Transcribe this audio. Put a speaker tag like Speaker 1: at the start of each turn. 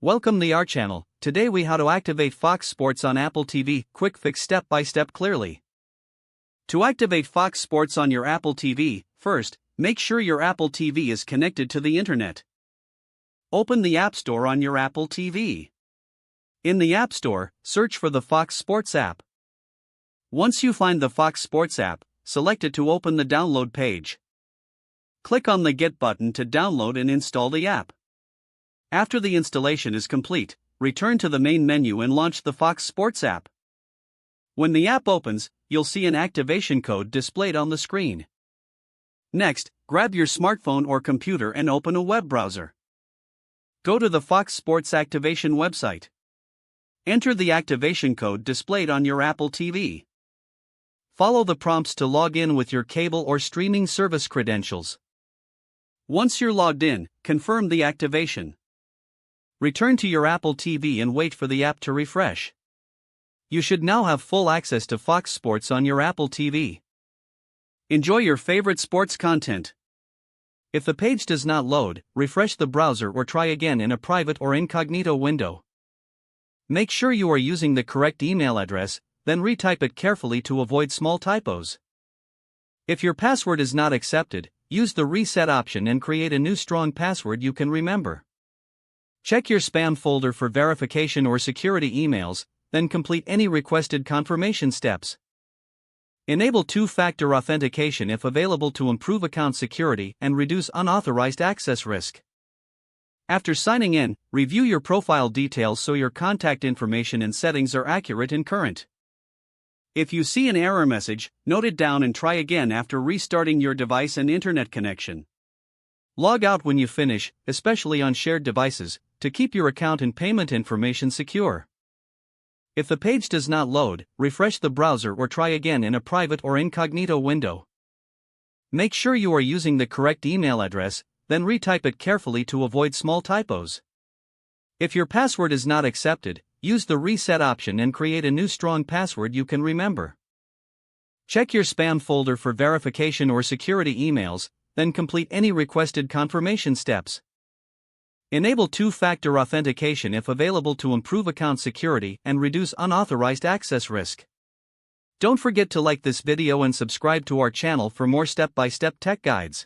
Speaker 1: Welcome to our channel. Today we how to activate Fox Sports on Apple TV. Quick fix step by step clearly. To activate Fox Sports on your Apple TV, first, make sure your Apple TV is connected to the internet. Open the App Store on your Apple TV. In the App Store, search for the Fox Sports app. Once you find the Fox Sports app, select it to open the download page. Click on the Get button to download and install the app. After the installation is complete, return to the main menu and launch the Fox Sports app. When the app opens, you'll see an activation code displayed on the screen. Next, grab your smartphone or computer and open a web browser. Go to the Fox Sports activation website. Enter the activation code displayed on your Apple TV. Follow the prompts to log in with your cable or streaming service credentials. Once you're logged in, confirm the activation. Return to your Apple TV and wait for the app to refresh. You should now have full access to Fox Sports on your Apple TV. Enjoy your favorite sports content. If the page does not load, refresh the browser or try again in a private or incognito window. Make sure you are using the correct email address, then retype it carefully to avoid small typos. If your password is not accepted, use the reset option and create a new strong password you can remember. Check your spam folder for verification or security emails, then complete any requested confirmation steps. Enable two-factor authentication if available to improve account security and reduce unauthorized access risk. After signing in, review your profile details so your contact information and settings are accurate and current. If you see an error message, note it down and try again after restarting your device and internet connection. Log out when you finish, especially on shared devices, to keep your account and payment information secure. If the page does not load, refresh the browser or try again in a private or incognito window. Make sure you are using the correct email address, then retype it carefully to avoid small typos. If your password is not accepted, use the reset option and create a new strong password you can remember. Check your spam folder for verification or security emails, then complete any requested confirmation steps. Enable two-factor authentication if available to improve account security and reduce unauthorized access risk. Don't forget to like this video and subscribe to our channel for more step-by-step tech guides.